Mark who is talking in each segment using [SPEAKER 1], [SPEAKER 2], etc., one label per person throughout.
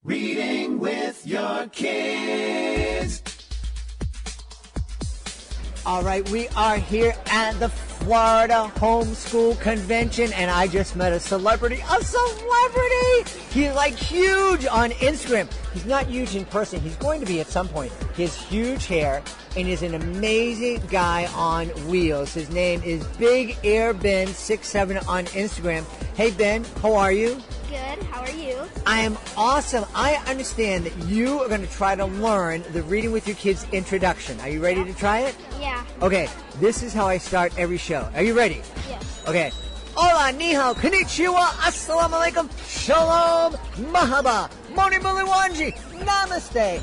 [SPEAKER 1] Reading with your kids.
[SPEAKER 2] All right, we are here at the Florida Homeschool Convention, and I just met a celebrity. He's like huge on Instagram. He's not huge in person. He's going to be at some point. He has huge hair and is an amazing guy on wheels. His name is Big Air Ben 67 on Instagram. Hey, Ben, how are you?
[SPEAKER 3] Good. How are you?
[SPEAKER 2] I am awesome. I understand that you are going to try to learn the Reading with Your Kids introduction. Are you ready to try it?
[SPEAKER 3] Yeah.
[SPEAKER 2] Okay, this is how I start every show. Are you ready?
[SPEAKER 3] Yes.
[SPEAKER 2] Okay. Hola, ni hao, konnichiwa, assalamu alaikum, shalom, mahaba, moni muli wanji, namaste,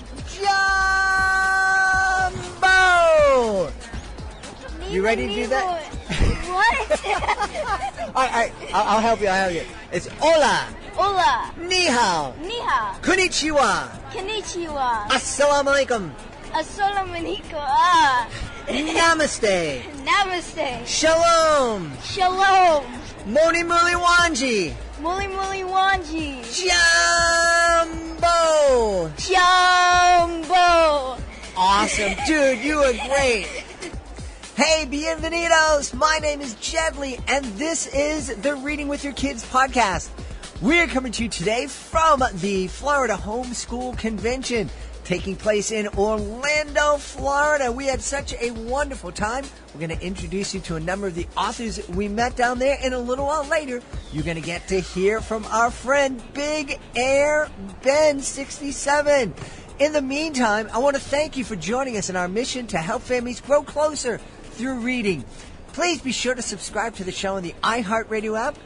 [SPEAKER 2] jambo. You ready to do that?
[SPEAKER 3] What?
[SPEAKER 2] All right, I'll help you. It's hola,
[SPEAKER 3] Hola.
[SPEAKER 2] ni hao,
[SPEAKER 3] Ni hao.
[SPEAKER 2] konnichiwa,
[SPEAKER 3] Konnichiwa.
[SPEAKER 2] assalamu alaikum,
[SPEAKER 3] Assalamu alaikum.
[SPEAKER 2] namaste,
[SPEAKER 3] Namaste.
[SPEAKER 2] shalom,
[SPEAKER 3] Shalom.
[SPEAKER 2] moni muli wanji,
[SPEAKER 3] Muli muli wanji.
[SPEAKER 2] jambo.
[SPEAKER 3] Jumbo.
[SPEAKER 2] Awesome. Dude, you are great. Hey, bienvenidos. My name is Jedley, and this is the Reading with Your Kids podcast. We're coming to you today from the Florida Homeschool Convention taking place in Orlando, Florida. We had such a wonderful time. We're going to introduce you to a number of the authors we met down there, and a little while later, you're going to get to hear from our friend Big Air Ben 67. In the meantime, I want to thank you for joining us in our mission to help families grow closer through reading. Please be sure to subscribe to the show on the iHeartRadio app,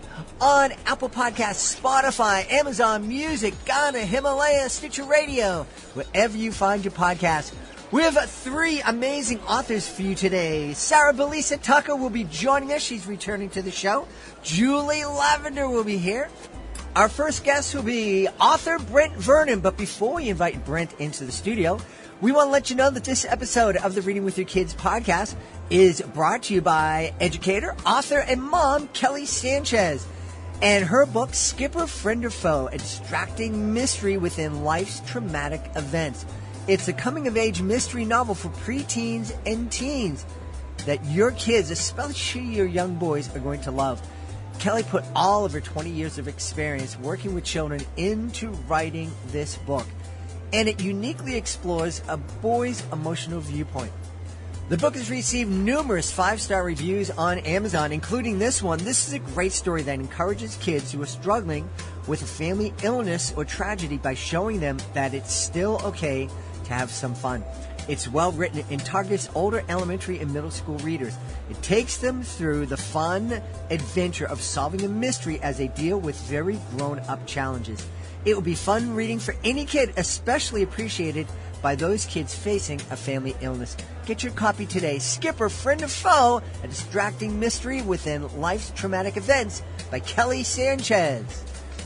[SPEAKER 2] on Apple Podcasts, Spotify, Amazon Music, Ghana, Himalaya, Stitcher Radio, wherever you find your podcasts. We have three amazing authors for you today. Sarah Belize Tucker will be joining us. She's returning to the show. Julie Lavender will be here. Our first guest will be author Brent Vernon. But before we invite Brent into the studio, we want to let you know that this episode of the Reading with Your Kids podcast is brought to you by educator, author, and mom Kelly Sanchez and her book, Skipper, Friend or Foe, A Distracting Mystery Within Life's Traumatic Events. It's a coming-of-age mystery novel for preteens and teens that your kids, especially your young boys, are going to love. Kelly put all of her 20 years of experience working with children into writing this book, and it uniquely explores a boy's emotional viewpoint. The book has received numerous 5-star reviews on Amazon, including this one. This is a great story that encourages kids who are struggling with a family illness or tragedy by showing them that it's still okay to have some fun. It's well written and targets older elementary and middle school readers. It takes them through the fun adventure of solving a mystery as they deal with very grown-up challenges. It will be fun reading for any kid, especially appreciated by those kids facing a family illness. Get your copy today. Skipper, Friend or Foe, A Distracting Mystery Within Life's Traumatic Events by Kelly Sanchez.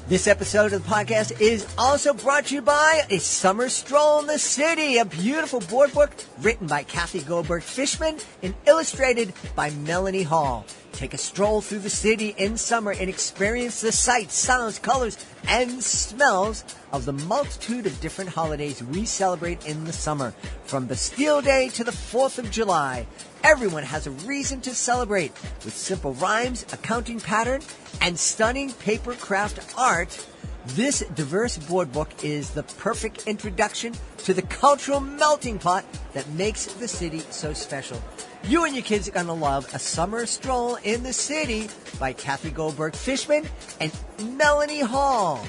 [SPEAKER 2] This episode of the podcast is also brought to you by A Summer Stroll in the City, a beautiful board book written by Kathy Goldberg-Fishman and illustrated by Melanie Hall. Take a stroll through the city in summer and experience the sights, sounds, colors, and smells of the multitude of different holidays we celebrate in the summer. From Bastille Day to the 4th of July, everyone has a reason to celebrate. With simple rhymes, a counting pattern, and stunning paper craft art, this diverse board book is the perfect introduction to the cultural melting pot that makes the city so special. You and your kids are going to love A Summer Stroll in the City by Kathy Goldberg-Fishman and Melanie Hall.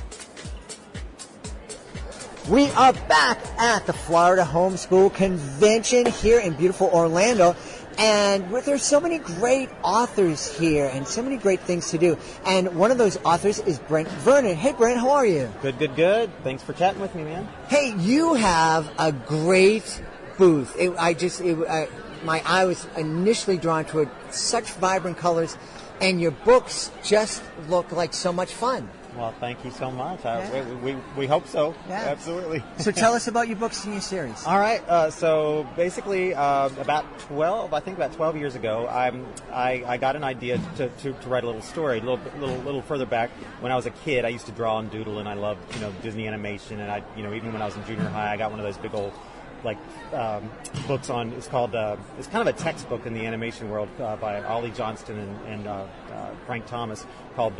[SPEAKER 2] We are back at the Florida Homeschool Convention here in beautiful Orlando. And there's so many great authors here and so many great things to do. And one of those authors is Brent Vernon. Hey, Brent, how are you?
[SPEAKER 4] Good. Thanks for chatting with me, man.
[SPEAKER 2] Hey, you have a great booth. My eye was initially drawn to it. Such vibrant colors. And your books just look like so much fun.
[SPEAKER 4] Well, thank you so much.
[SPEAKER 2] Yeah.
[SPEAKER 4] We hope so.
[SPEAKER 2] Yeah.
[SPEAKER 4] Absolutely.
[SPEAKER 2] So tell us about your books and your series.
[SPEAKER 4] All right. So basically, about 12 years ago, I got an idea to write a little story. A little further back, when I was a kid, I used to draw and doodle, and I loved Disney animation. And even when I was in junior high, I got one of those big old books on. It's called. It's kind of a textbook in the animation world by Ollie Johnston and Frank Thomas, called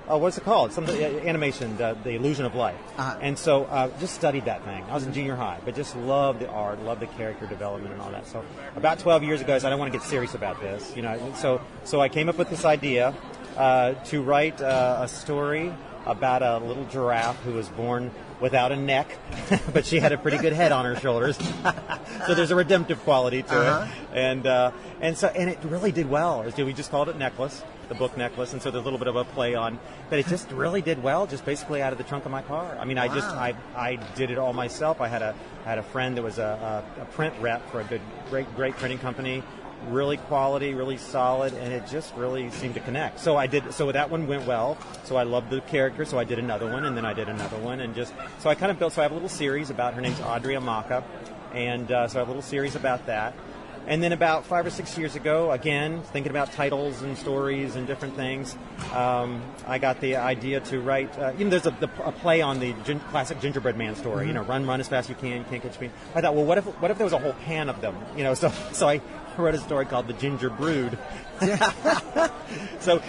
[SPEAKER 4] what's it called? Animation, the Illusion of Life.
[SPEAKER 2] Uh-huh.
[SPEAKER 4] And so just studied that thing. I was in junior high, but just loved the art, loved the character development and all that. So about 12 years ago, I said, I want to get serious about this. So I came up with this idea to write a story about a little giraffe who was born without a neck, but she had a pretty good head on her shoulders. So there's a redemptive quality to it, and it really did well. We just called it Necklace, the book Necklace, and so there's a little bit of a play on, but it just really did well, just basically out of the trunk of my car. I mean, I did it all myself. I had a friend that was a print rep for a great printing company. Really quality, really solid, and it just really seemed to connect. So that one went well. So I loved the character, so I did another one, and then I did another one, and so I kind of built. So I have a little series about her name's Audrey Amaka, and so I have a little series about that. And then about 5 or 6 years ago, again, thinking about titles and stories and different things, I got the idea to write, there's a play on the classic Gingerbread Man story, run as fast as you can, can't catch me. I thought, well, what if there was a whole pan of them, so I wrote a story called The Ginger Brood. And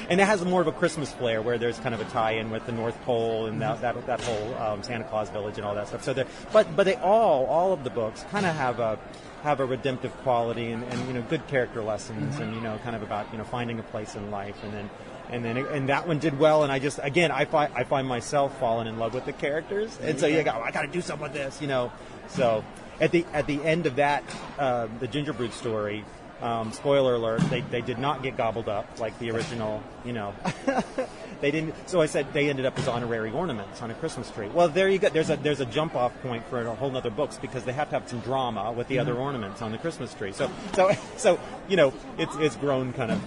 [SPEAKER 4] it has more of a Christmas flair, where there's kind of a tie-in with the North Pole and that whole Santa Claus village and all that stuff. So but they all of the books kind of have a redemptive quality and good character lessons and kind of about finding a place in life, and that one did well, and I find myself falling in love with the characters, and so I got to do something with this, So at the end of that, the Ginger Brood story. Spoiler alert, they did not get gobbled up like the original, They didn't. So I said they ended up as honorary ornaments on a Christmas tree. Well, there you go. There's a jump off point for a whole other books, because they have to have some drama with the other ornaments on the Christmas tree. So it's grown kind of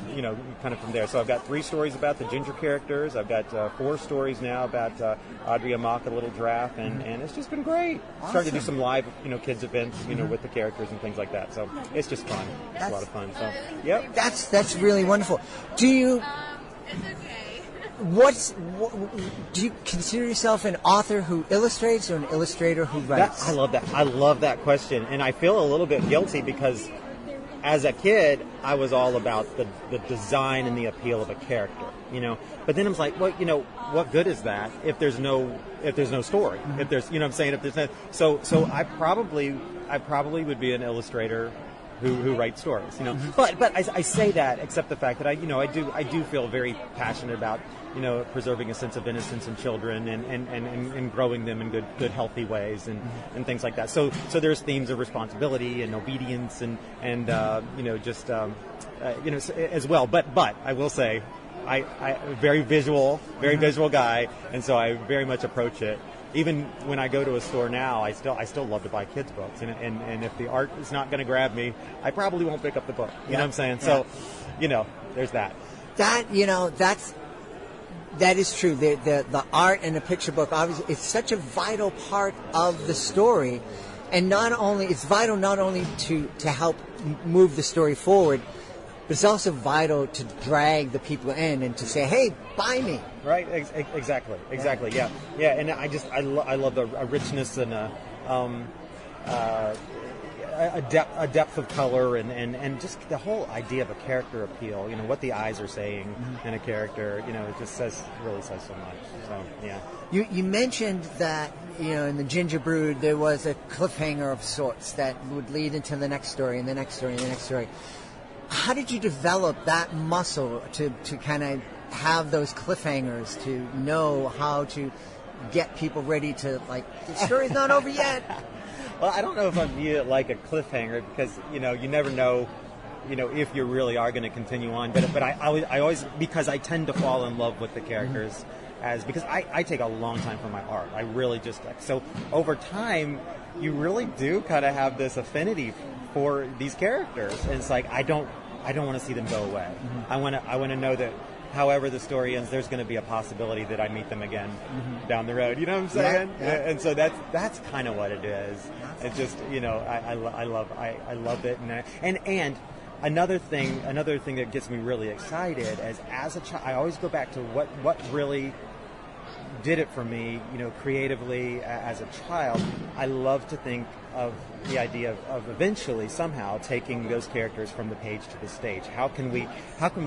[SPEAKER 4] from there. So I've got 3 stories about the ginger characters. I've got 4 stories now about Audrey Amaka, Little Giraffe, and it's just been great.
[SPEAKER 2] Awesome.
[SPEAKER 4] Started to do some live kids events with the characters and things like that. So it's just fun. It's a lot of fun. So yep.
[SPEAKER 2] That's really wonderful. Do you?
[SPEAKER 5] It's okay.
[SPEAKER 2] Do you consider yourself an author who illustrates or an illustrator who writes?
[SPEAKER 4] I love that. I love that question, and I feel a little bit guilty because, as a kid, I was all about the design and the appeal of a character, But then I was like, well, what good is that if there's no story? If there's, what I'm saying, if there's no, so I probably would be an illustrator who writes stories, But I say that, except the fact that I do feel very passionate about preserving a sense of innocence in children and growing them in good healthy ways and things like that. So there's themes of responsibility and obedience and as well. But I will say, I very visual guy, and so I very much approach it. Even when I go to a store now, I still love to buy kids' books, and if the art is not going to grab me, I probably won't pick up the book. You know what I'm saying? So, there's that.
[SPEAKER 2] That is true. The art and the picture book, obviously, it's such a vital part of the story, and it's vital not only to help move the story forward, but it's also vital to drag the people in and to say, "Hey, buy me."
[SPEAKER 4] Right? Exactly. Yeah. And I love the richness and a depth of color and just the whole idea of a character appeal. What the eyes are saying in a character. It just really says so much. So yeah.
[SPEAKER 2] You mentioned that in the Ginger Brood there was a cliffhanger of sorts that would lead into the next story and the next story and the next story. How did you develop that muscle to kind of have those cliffhangers, to know how to get people ready to, the story's not over yet?
[SPEAKER 4] Well, I don't know if I view it like a cliffhanger because, you never know, if you really are going to continue on. But I always, because I tend to fall in love with the characters because I take a long time for my art. I really just, so over time, you really do kind of have this affinity for these characters, and it's like I don't want to see them go away. I want to know that however the story ends, there's going to be a possibility that I meet them again down the road. You know what I'm saying?
[SPEAKER 2] Yeah.
[SPEAKER 4] And so that's kind of what it is. It's just, I love it, and another thing that gets me really excited as a child, I always go back to what really did it for me, creatively as a child. I love to think of the idea of eventually somehow taking those characters from the page to the stage. How can we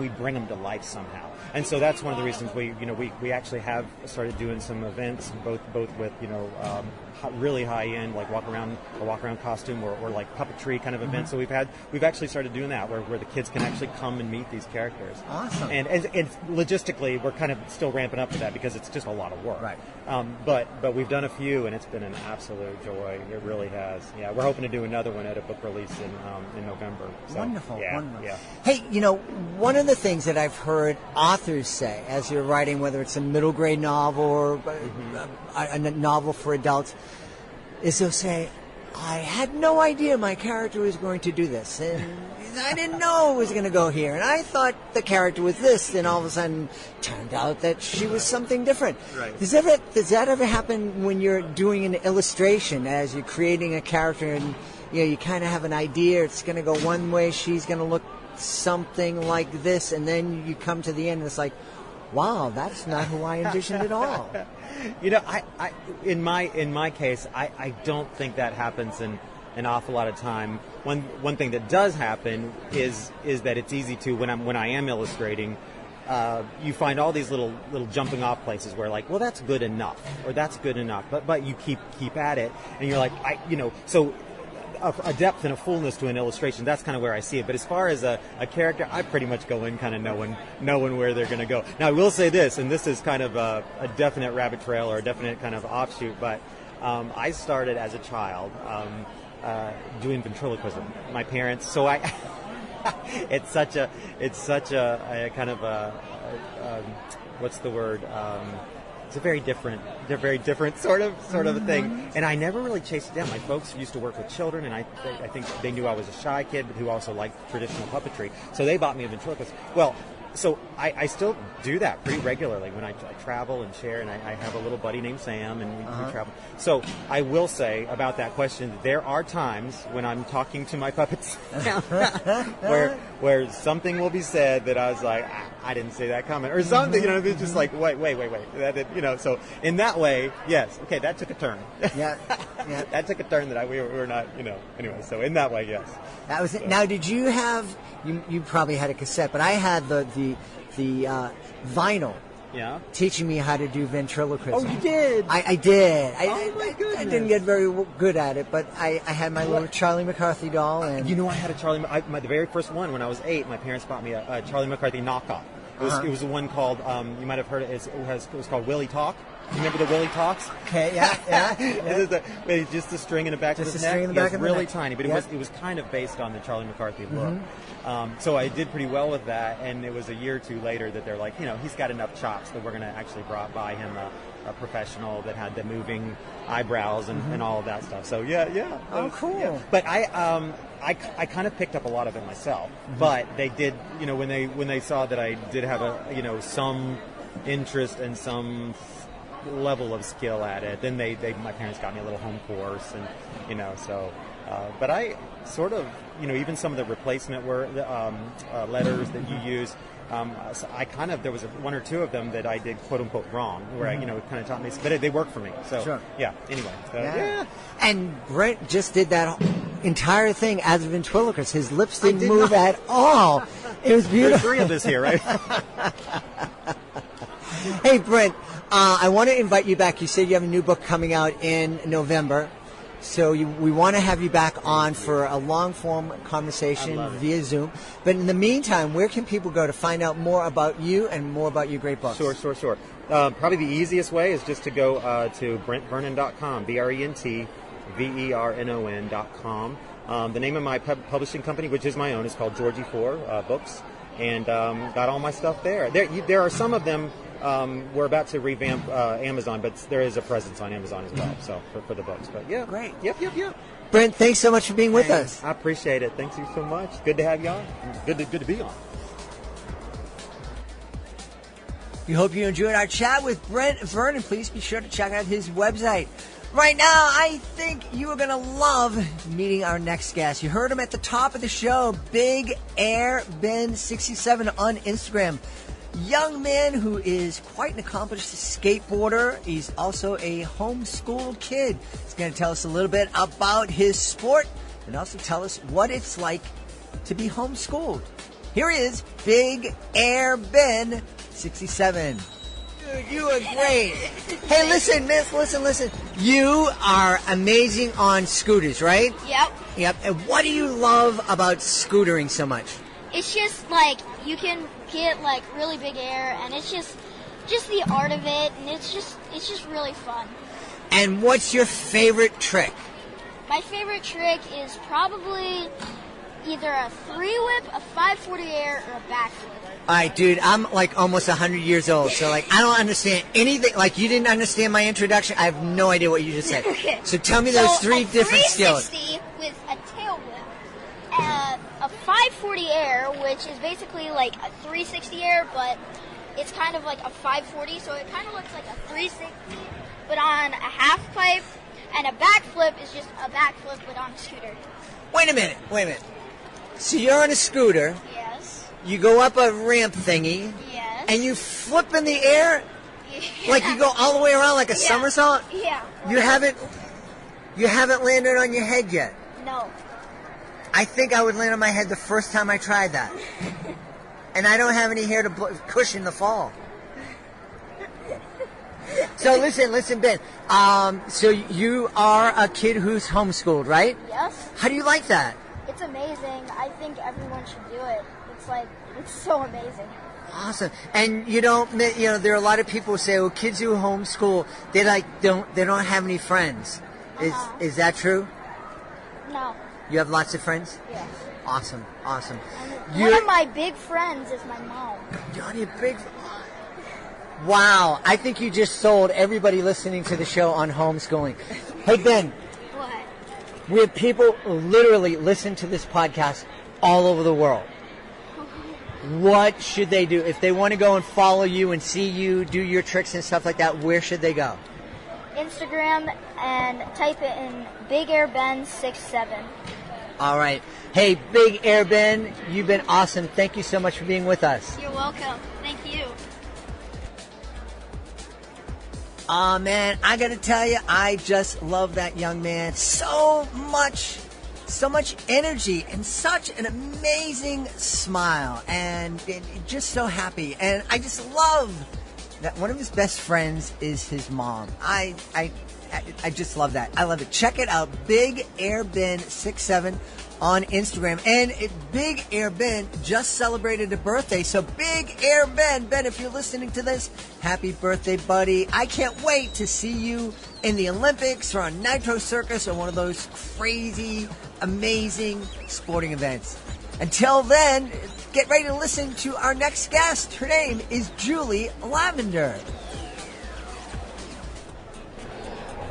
[SPEAKER 4] bring them to life somehow? And so that's one of the reasons we actually have started doing some events, both with really high end, like walk around costume or like puppetry kind of events. So we've actually started doing that where the kids can actually come and meet these characters.
[SPEAKER 2] Awesome.
[SPEAKER 4] And logistically, we're kind of still ramping up to that because it's just a lot of work.
[SPEAKER 2] Right.
[SPEAKER 4] But we've done a few, and it's been an absolute joy. It really has. Yeah, we're hoping to do another one at a book release in November. So,
[SPEAKER 2] Wonderful.
[SPEAKER 4] wonderful. Yeah.
[SPEAKER 2] Hey, one of the things that I've heard authors say as you're writing, whether it's a middle grade novel or a novel for adults, is they'll say, I had no idea my character was going to do this, and I didn't know it was going to go here, and I thought the character was this, and all of a sudden turned out that she was something different.
[SPEAKER 4] Right.
[SPEAKER 2] Does that ever happen when you're doing an illustration, as you're creating a character, and you kind of have an idea it's going to go one way, she's going to look something like this, and then you come to the end and it's like, wow, that's not who I envisioned at all.
[SPEAKER 4] I in my case, I don't think that happens an awful lot of time. One thing that does happen is that it's easy to when I am illustrating. You find all these little jumping off places where like, well, that's good enough, or that's good enough, but you keep at it, and you're like, so. A depth and a fullness to an illustration, that's kind of where I see it. But as far as a character, I pretty much go in kind of knowing where they're going to go. Now, I will say this, and this is kind of a definite rabbit trail or a definite kind of offshoot, but I started as a child doing ventriloquism. My parents, so it's such a kind of what's the word? It's a very different sort of a thing, and I never really chased it down. My folks used to work with children, and I think they knew I was a shy kid, but who also liked traditional puppetry, so they bought me a ventriloquist. Well, so I still do that pretty regularly when I travel and share, and I have a little buddy named Sam, and we travel. So I will say about that question, there are times when I'm talking to my puppets where something will be said that I was like, I didn't say that comment, or something, it's just like, wait, that did, so in that way, yes, okay, that took a turn. Yeah. That took a turn that we were not, anyway, so in that way, yes.
[SPEAKER 2] That was it. Now, did you have, you probably had a cassette, but I had the vinyl.
[SPEAKER 4] Yeah.
[SPEAKER 2] Teaching me how to do ventriloquism.
[SPEAKER 4] Oh, you did?
[SPEAKER 2] I did.
[SPEAKER 4] Oh, my goodness.
[SPEAKER 2] I didn't get very good at it, but I had my little Charlie McCarthy doll. And
[SPEAKER 4] I had a the very first one when I was 8. My parents bought me a Charlie McCarthy knockoff. It was the one called, you might have heard it, it was called Willie Talk. You remember the Willie Talks?
[SPEAKER 2] Okay, yeah.
[SPEAKER 4] Just the string in the back of his neck.
[SPEAKER 2] String in the back of the
[SPEAKER 4] really
[SPEAKER 2] neck.
[SPEAKER 4] tiny, but it was kind of based on the Charlie McCarthy look. So I did pretty well with that, and it was a year or two later that they're like, he's got enough chops that we're going to actually buy him a professional that had the moving eyebrows and all of that stuff. So yeah.
[SPEAKER 2] Oh, cool.
[SPEAKER 4] Yeah. But I kind of picked up a lot of it myself. But they did, when they saw that I did have some interest and some level of skill at it, then my parents got me a little home course, and so but I sort of even some of the replacement letters that you use, so there was one or two of them that I did quote unquote wrong, where I kind of taught me, but they worked for me. So
[SPEAKER 2] sure.
[SPEAKER 4] Yeah. Anyway,
[SPEAKER 2] yeah. And Brent just did that entire thing as a ventriloquist. His lips didn't move at all. It was beautiful.
[SPEAKER 4] There's 3 of us here, right?
[SPEAKER 2] Hey, Brent, I want to invite you back. You said you have a new book coming out in November. So we want to have you back on for a long-form conversation via Zoom. But in the meantime, where can people go to find out more about you and more about your great books?
[SPEAKER 4] Sure. Probably the easiest way is just to go to BrentVernon.com, BrentVernon.com. The name of my publishing company, which is my own, is called Georgie 4 Books, and got all my stuff there. There are some of them. We're about to revamp Amazon, but there is a presence on Amazon as well. So for the books, but yeah,
[SPEAKER 2] great.
[SPEAKER 4] Yep.
[SPEAKER 2] Brent, thanks so much for being with us.
[SPEAKER 4] I appreciate it. Thanks you so much. Good to have you on. Good to be on.
[SPEAKER 2] We hope you enjoyed our chat with Brent Vernon. Please be sure to check out his website. Right now, I think you are going to love meeting our next guest. You heard him at the top of the show, Big Air Ben 67 on Instagram. Young man who is quite an accomplished skateboarder. He's also a homeschooled kid. He's going to tell us a little bit about his sport and also tell us what it's like to be homeschooled. Here is Big Air Ben 67. Dude, you are great. Hey, listen, miss, listen. You are amazing on scooters, right?
[SPEAKER 3] Yep.
[SPEAKER 2] And what do you love about scootering so much?
[SPEAKER 3] It's just like you can get like really big air, and it's just the art of it, and it's just really fun.
[SPEAKER 2] And what's your favorite trick?
[SPEAKER 3] My favorite trick is probably either a 3-whip, a 540 air, or a backflip.
[SPEAKER 2] All right, dude, I'm like almost 100 years old, so like I don't understand anything. Like you didn't understand my introduction. I have no idea what you just said.
[SPEAKER 3] Okay.
[SPEAKER 2] So tell me those three different skills.
[SPEAKER 3] 360 with a tail whip, a 540 air, which is basically like a 360 air, but it's kind of like a 540, so it kind of looks like a 360, but on a half pipe, and a backflip is just a backflip, but on a scooter.
[SPEAKER 2] Wait a minute. So you're on a scooter.
[SPEAKER 3] Yes.
[SPEAKER 2] You go up a ramp thingy.
[SPEAKER 3] Yes.
[SPEAKER 2] And you flip in the air?
[SPEAKER 3] Yeah.
[SPEAKER 2] Like you go all the way around like a somersault?
[SPEAKER 3] Yeah.
[SPEAKER 2] You haven't landed on your head yet.
[SPEAKER 3] No.
[SPEAKER 2] I think I would land on my head the first time I tried that. And I don't have any hair to cushion the fall. So listen, Ben. So you are a kid who's homeschooled, right?
[SPEAKER 3] Yes.
[SPEAKER 2] How do you like that?
[SPEAKER 3] It's amazing. I think everyone should do it. It's so amazing.
[SPEAKER 2] Awesome. And there are a lot of people who say, "Oh, kids who homeschool, they don't have any friends." Is that true?
[SPEAKER 3] No.
[SPEAKER 2] You have lots of friends?
[SPEAKER 3] Yes.
[SPEAKER 2] Awesome.
[SPEAKER 3] And one of my big friends is my mom.
[SPEAKER 2] You're your big. Wow. I think you just sold everybody listening to the show on homeschooling. Hey, Ben.
[SPEAKER 3] What?
[SPEAKER 2] We have people literally listen to this podcast all over the world. What should they do? If they want to go and follow you and see you do your tricks and stuff like that, where should they go?
[SPEAKER 3] Instagram, and type it in Big Air Ben 67.
[SPEAKER 2] All right. Hey, Big Air Ben, you've been awesome. Thank you so much for being with us.
[SPEAKER 3] You're welcome. Thank you.
[SPEAKER 2] Aw, man, I got to tell you, I just love that young man so much energy and such an amazing smile and just so happy. And I just love that one of his best friends is his mom. I just love that. I love it. Check it out, Big Air Ben 67 on Instagram. And Big Air Ben just celebrated a birthday. So Big Air Ben, if you're listening to this, happy birthday, buddy. I can't wait to see you in the Olympics or on Nitro Circus or one of those crazy, amazing sporting events. Until then, get ready to listen to our next guest. Her name is Julie Lavender.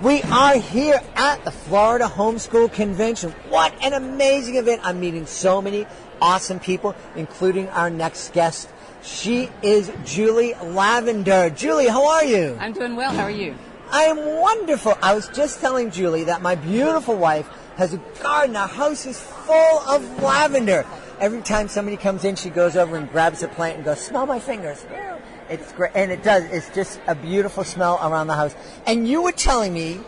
[SPEAKER 2] We are here at the Florida Homeschool Convention. What an amazing event. I'm meeting so many awesome people, including our next guest. She is Julie Lavender. Julie, how are you?
[SPEAKER 5] I'm doing well. How are you?
[SPEAKER 2] I am wonderful. I was just telling Julie that my beautiful wife has a garden. Our house is full of lavender. Every time somebody comes in, she goes over and grabs a plant and goes, "Smell my fingers." It's great, and it does. It's just a beautiful smell around the house. And you were telling me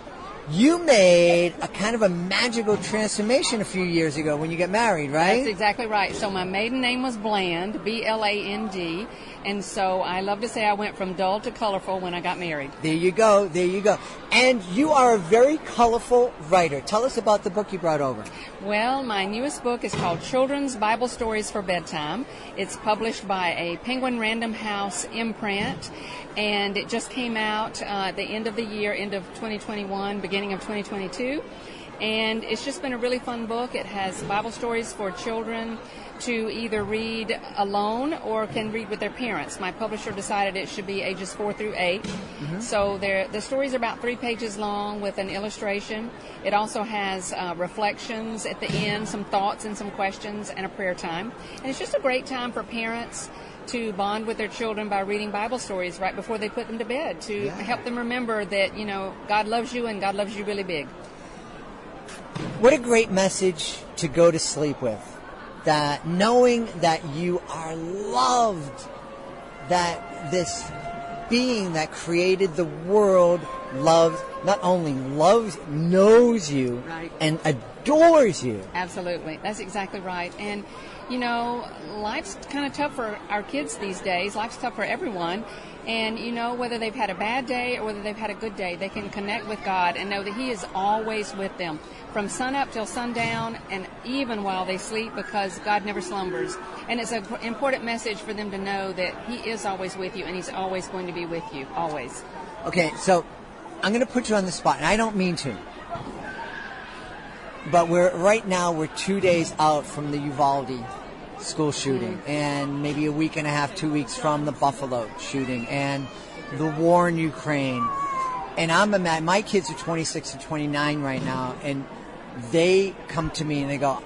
[SPEAKER 2] you made a kind of a magical transformation a few years ago when you got married, right?
[SPEAKER 5] That's exactly right. So my maiden name was Bland, B-L-A-N-D, and so I love to say I went from dull to colorful when I got married.
[SPEAKER 2] There you go. And you are a very colorful writer. Tell us about the book you brought over.
[SPEAKER 5] Well, my newest book is called Children's Bible Stories for Bedtime. It's published by a Penguin Random House imprint, and it just came out at the end of the year, end of 2021, beginning of 2022. And it's just been a really fun book. It has Bible stories for children to either read alone or can read with their parents. My publisher decided it should be ages 4 through 8. Mm-hmm. So the stories are about 3 pages long with an illustration. It also has reflections at the end, some thoughts and some questions, and a prayer time. And it's just a great time for parents to bond with their children by reading Bible stories right before they put them to bed to help them remember that, God loves you and God loves you really big.
[SPEAKER 2] What a great message to go to sleep with. That knowing that you are loved, that this being that created the world not only loves, knows you,
[SPEAKER 5] right,
[SPEAKER 2] and adores you.
[SPEAKER 5] Absolutely. That's exactly right. And, life's kind of tough for our kids these days. Life's tough for everyone. And, whether they've had a bad day or whether they've had a good day, they can connect with God and know that He is always with them from sun up till sundown and even while they sleep, because God never slumbers. And it's an important message for them to know that He is always with you and He's always going to be with you, always.
[SPEAKER 2] Okay, so I'm going to put you on the spot, and I don't mean to. But right now we're 2 days out from the Uvalde school shooting, and maybe a week and a half, 2 weeks from the Buffalo shooting, and the war in Ukraine. And my kids are 26 and 29 right now, and they come to me and they go,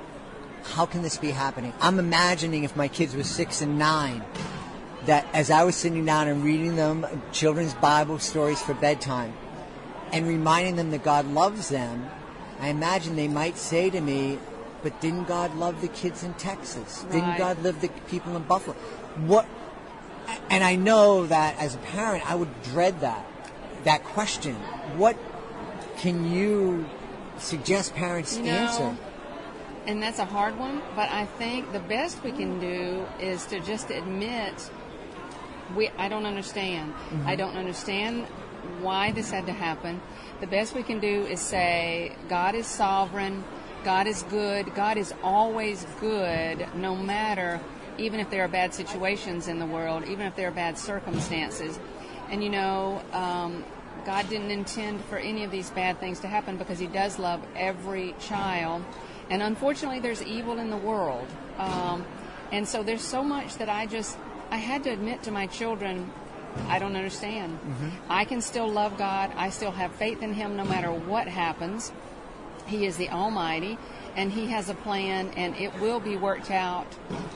[SPEAKER 2] how can this be happening? I'm imagining if my kids were 6 and 9, that as I was sitting down and reading them children's Bible stories for bedtime and reminding them that God loves them, I imagine they might say to me, but didn't God love the kids in Texas?
[SPEAKER 5] Right.
[SPEAKER 2] Didn't God love the people in Buffalo? What? And I know that as a parent, I would dread that question. What can you suggest parents answer?
[SPEAKER 5] And that's a hard one, but I think the best we can do is to just admit, I don't understand. Mm-hmm. I don't understand why this had to happen. The best we can do is say, God is sovereign, God is good, God is always good, no matter, even if there are bad situations in the world, even if there are bad circumstances. And God didn't intend for any of these bad things to happen because He does love every child. And unfortunately, there's evil in the world. And so there's so much that I had to admit to my children, I don't understand. Mm-hmm. I can still love God. I still have faith in Him no matter what happens. He is the Almighty, and He has a plan, and it will be worked out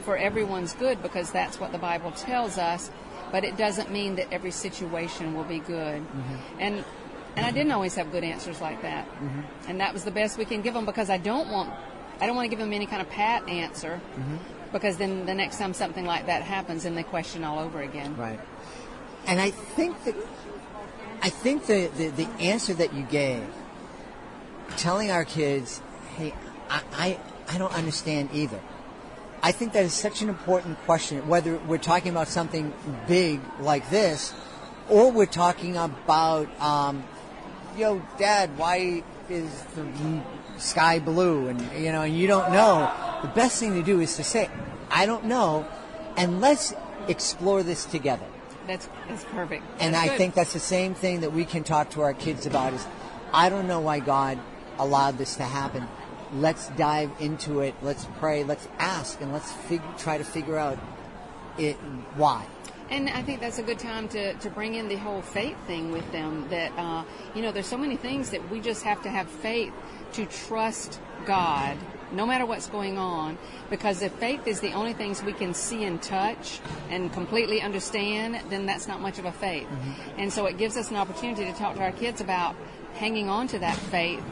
[SPEAKER 5] for everyone's good because that's what the Bible tells us. But it doesn't mean that every situation will be good. Mm-hmm. And I didn't always have good answers like that. Mm-hmm. And that was the best we can give them because I don't want to give them any kind of pat answer, mm-hmm, because then the next time something like that happens, and they question all over again.
[SPEAKER 2] Right. And I think the answer that you gave, telling our kids, hey, I don't understand either. I think that is such an important question, whether we're talking about something big like this, or we're talking about, Dad, why is the sky blue? And, and you don't know. The best thing to do is to say, I don't know, and let's explore this together.
[SPEAKER 5] That's perfect.
[SPEAKER 2] And
[SPEAKER 5] that's
[SPEAKER 2] I
[SPEAKER 5] good.
[SPEAKER 2] think that's the same thing that we can talk to our kids about is, I don't know why God allowed this to happen. Let's dive into it. Let's pray. Let's ask, and let's try to figure out why.
[SPEAKER 5] And I think that's a good time to bring in the whole faith thing with them. That there's so many things that we just have to have faith to trust God, no matter what's going on. Because if faith is the only things we can see and touch and completely understand, then that's not much of a faith. Mm-hmm. And so it gives us an opportunity to talk to our kids about hanging on to that faith.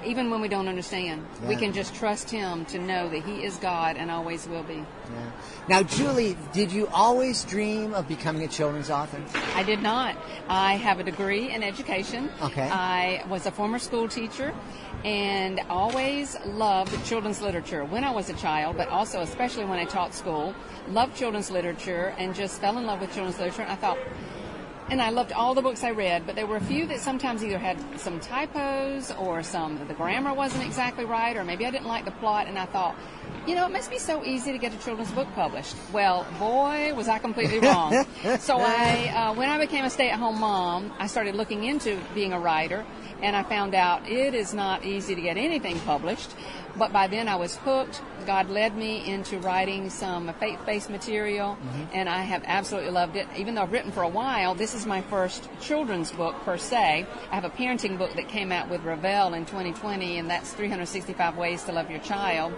[SPEAKER 5] Even when we don't understand, we can just trust Him to know that He is God and always will be.
[SPEAKER 2] Yeah. Now, Julie, did you always dream of becoming a children's author?
[SPEAKER 5] I did not. I have a degree in education.
[SPEAKER 2] Okay.
[SPEAKER 5] I was a former school teacher and always loved children's literature when I was a child, but also especially when I taught school. Loved children's literature and just fell in love with children's literature. And I loved all the books I read, but there were a few that sometimes either had some typos or the grammar wasn't exactly right, or maybe I didn't like the plot, and I thought, it must be so easy to get a children's book published. Well, boy, was I completely wrong. So when I became a stay-at-home mom, I started looking into being a writer, and I found out it is not easy to get anything published. But by then I was hooked. God led me into writing some faith-based material, mm-hmm, and I have absolutely loved it. Even though I've written for a while, this this is my first children's book per se. I have a parenting book that came out with Ravel in 2020, and that's 365 Ways to Love Your Child.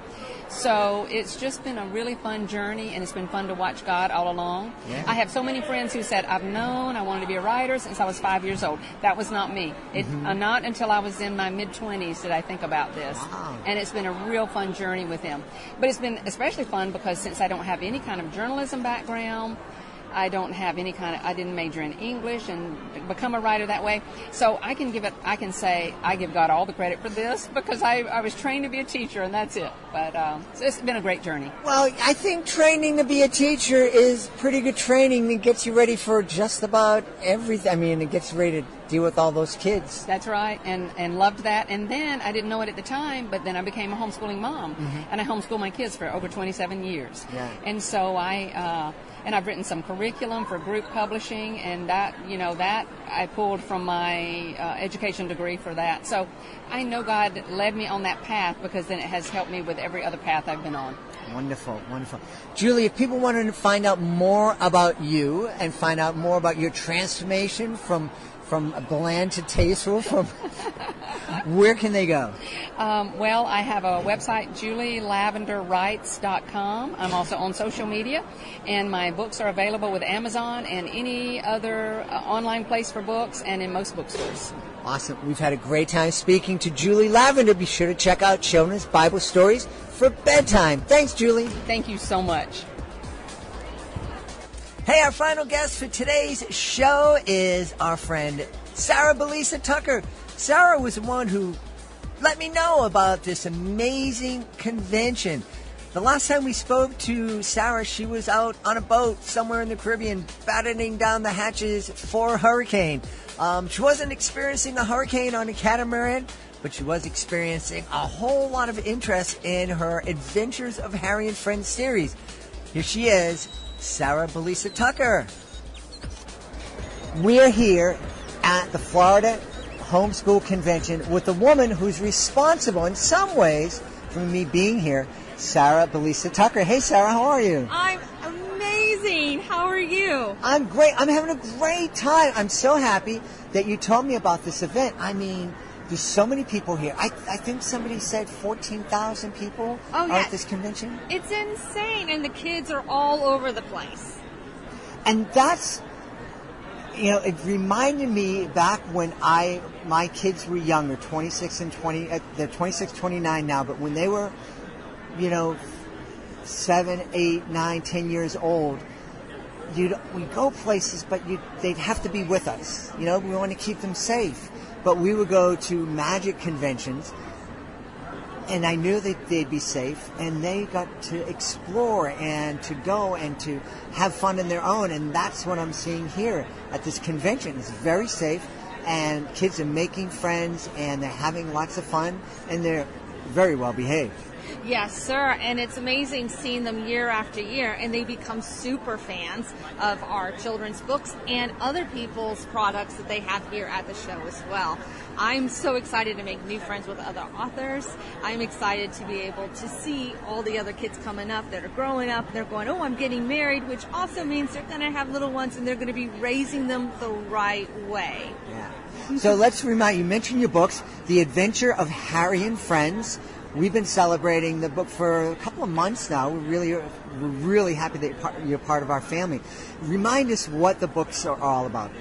[SPEAKER 5] So it's just been a really fun journey, and it's been fun to watch God all along.
[SPEAKER 2] Yeah.
[SPEAKER 5] I have so many friends who said, I've known I wanted to be a writer since I was 5 years old. That was not me. Not until I was in my mid-20s did I think about this.
[SPEAKER 2] Wow.
[SPEAKER 5] And it's been a real fun journey with them. But it's been especially fun because since I don't have any kind of journalism background, I don't have any I didn't major in English and become a writer that way. So I can say I give God all the credit for this because I was trained to be a teacher, and that's it. But so it's been a great journey.
[SPEAKER 2] Well, I think training to be a teacher is pretty good training that gets you ready for just about everything. I mean, it gets you ready to deal with all those kids.
[SPEAKER 5] That's right, and loved that. And then I didn't know it at the time, but then I became a homeschooling mom, and I homeschooled my kids for over 27 years.
[SPEAKER 2] Yeah.
[SPEAKER 5] And so I've written some curriculum for group publishing, and that I pulled from my education degree for that. So I know God led me on that path because then it has helped me with every other path I've been on.
[SPEAKER 2] Wonderful, wonderful. Julie, if people wanted to find out more about you and find out more about your transformation from bland to tasteful, where can they go?
[SPEAKER 5] Well, I have a website, julielavenderwrites.com. I'm also on social media, and my books are available with Amazon and any other online place for books and in most bookstores.
[SPEAKER 2] Awesome. We've had a great time speaking to Julie Lavender. Be sure to check out Children's Bible Stories for Bedtime. Thanks, Julie.
[SPEAKER 5] Thank you so much.
[SPEAKER 2] Hey, our final guest for today's show is our friend Sarah Belize Tucker. Sarah was the one who let me know about this amazing convention. The last time we spoke to Sarah, she was out on a boat somewhere in the Caribbean battening down the hatches for a hurricane. She wasn't experiencing the hurricane on a catamaran, but she was experiencing a whole lot of interest in her Adventures of Harry and Friends series. Here she is, Sarah Belize Tucker. We're here at the Florida Homeschool Convention with a woman who's responsible in some ways for me being here, Sarah Belize Tucker. Hey, Sarah, how are you?
[SPEAKER 6] I'm amazing. How are you?
[SPEAKER 2] I'm great. I'm having a great time. I'm so happy that you told me about this event. I mean, there's so many people here. I think somebody said 14,000 people are at this convention.
[SPEAKER 6] It's insane, and the kids are all over the place.
[SPEAKER 2] And that's, it reminded me back when my kids were younger, 26 and 20, they're 26, 29 now, but when they were, 7, 8, 9, 10 years old, we go places, but they'd have to be with us. We want to keep them safe. But we would go to magic conventions, and I knew that they'd be safe, and they got to explore and to go and to have fun on their own, and that's what I'm seeing here at this convention. It's very safe, and kids are making friends, and they're having lots of fun, and they're very well behaved.
[SPEAKER 6] Yes, sir, and it's amazing seeing them year after year, and they become super fans of our children's books and other people's products that they have here at the show as well. I'm so excited to make new friends with other authors. I'm excited to be able to see all the other kids coming up that are growing up. They're going, I'm getting married, which also means they're going to have little ones, and they're going to be raising them the right way.
[SPEAKER 2] Yeah. So let's remind you, mention your books, The Adventure of Harry and Friends. We've been celebrating the book for a couple of months now. We're really happy that you're part of our family. Remind us what the books are all about.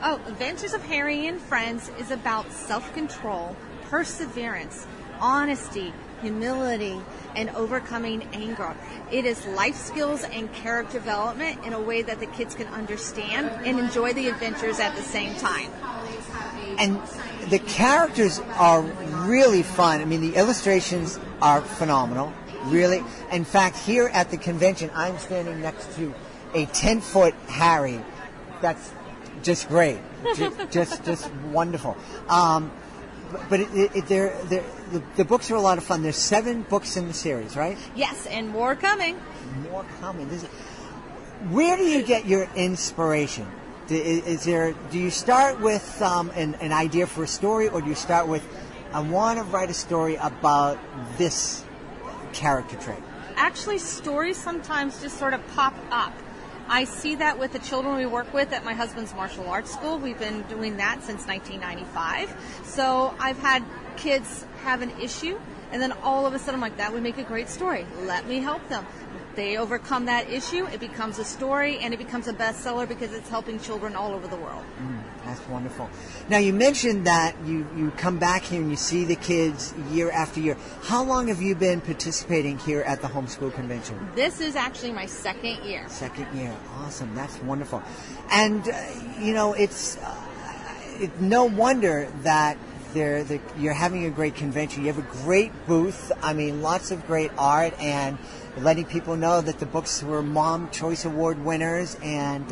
[SPEAKER 6] Adventures of Harry and Friends is about self-control, perseverance, honesty, humility, and overcoming anger. It is life skills and character development in a way that the kids can understand and enjoy the adventures at the same time.
[SPEAKER 2] And the characters are really fun. I mean, the illustrations are phenomenal, really. In fact, here at the convention, I'm standing next to a 10-foot Harry. That's just great, just wonderful. But the books are a lot of fun. There's 7 books in the series, right?
[SPEAKER 6] Yes, and more coming.
[SPEAKER 2] More coming. Where do you get your inspiration? Do you start with an idea for a story, or do you start with, I want to write a story about this character trait?
[SPEAKER 6] Actually, stories sometimes just sort of pop up. I see that with the children we work with at my husband's martial arts school. We've been doing that since 1995. So I've had kids have an issue, and then all of a sudden I'm like, that would make a great story. Let me help them. They overcome that issue, it becomes a story, and it becomes a bestseller because it's helping children all over the world.
[SPEAKER 2] That's wonderful. Now, you mentioned that you come back here and you see the kids year after year. How long have you been participating here at the homeschool convention?
[SPEAKER 6] This is actually my second year.
[SPEAKER 2] Second year. Awesome. That's wonderful. And, it's no wonder that you're having a great convention. You have a great booth. I mean, lots of great art, and letting people know that the books were Mom Choice Award winners, and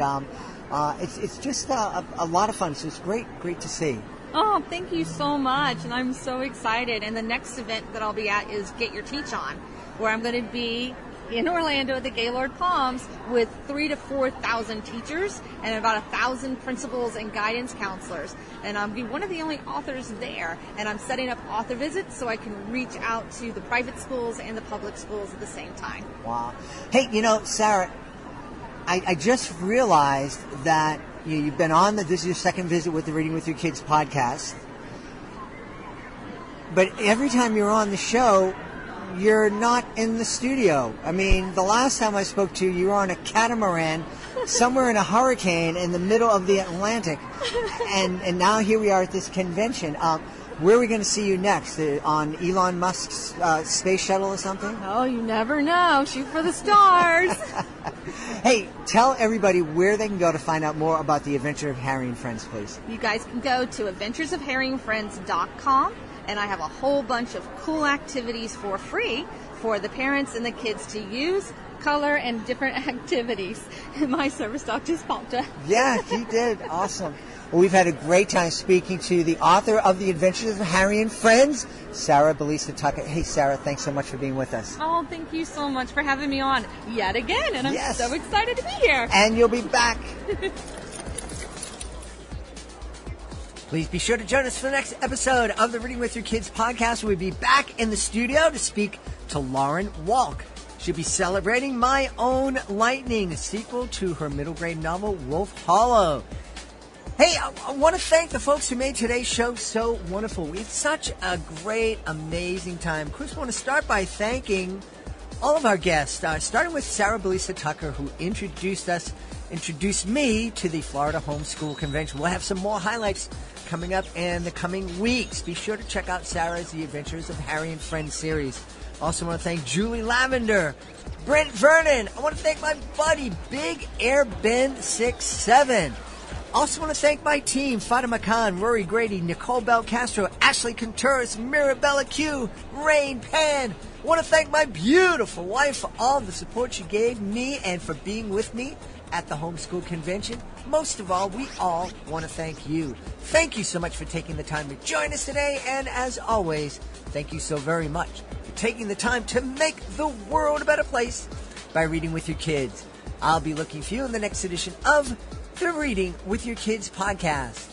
[SPEAKER 2] it's just a lot of fun. So it's great to see.
[SPEAKER 6] Oh, thank you so much, and I'm so excited. And the next event that I'll be at is Get Your Teach On, where I'm going to be in Orlando at the Gaylord Palms with 3,000 to 4,000 teachers and about 1,000 principals and guidance counselors. And I'll be one of the only authors there. And I'm setting up author visits so I can reach out to the private schools and the public schools at the same time.
[SPEAKER 2] Wow. Hey, Sarah, I just realized that you've been on this is your second visit with the Reading with Your Kids podcast. But every time you're on the show, you're not in the studio. I mean, the last time I spoke to you, you were on a catamaran somewhere in a hurricane in the middle of the Atlantic. And now here we are at this convention. Where are we going to see you next? On Elon Musk's space shuttle or something?
[SPEAKER 6] Oh, you never know. Shoot for the stars.
[SPEAKER 2] Hey, tell everybody where they can go to find out more about the Adventure of Harry and Friends, please.
[SPEAKER 6] You guys can go to adventuresofharryandfriends.com. And I have a whole bunch of cool activities for free for the parents and the kids to use, color, and different activities. My service dog just popped up.
[SPEAKER 2] Yeah, he did. Awesome. Well, we've had a great time speaking to the author of The Adventures of Harry and Friends, Sarah Belize Tucker. Hey, Sarah, thanks so much for being with us.
[SPEAKER 6] Oh, thank you so much for having me on yet again. And I'm so excited to be here.
[SPEAKER 2] And you'll be back. Please be sure to join us for the next episode of the Reading with Your Kids podcast. We'll be back in the studio to speak to Lauren Walk. She'll be celebrating My Own Lightning, a sequel to her middle grade novel, Wolf Hollow. Hey, I want to thank the folks who made today's show so wonderful. We had such a great, amazing time. Of course, I want to start by thanking all of our guests, starting with Sarah Belize Tucker, who introduced me to the Florida Homeschool Convention. We'll have some more highlights coming up in the coming weeks. Be sure to check out Sarah's The Adventures of Harry and Friends series. Also want to thank Julie Lavender, Brent Vernon. I want to thank my buddy, Big Air Ben 67. Also want to thank my team, Fatima Khan, Rory Grady, Nicole Bell Castro, Ashley Contreras, Mirabella Q, Rain Pan. I want to thank my beautiful wife for all the support she gave me and for being with me at the homeschool convention. Most of all, we all want to thank you. Thank you so much for taking the time to join us today. And as always, thank you so very much for taking the time to make the world a better place by reading with your kids. I'll be looking for you in the next edition of the Reading with Your Kids podcast.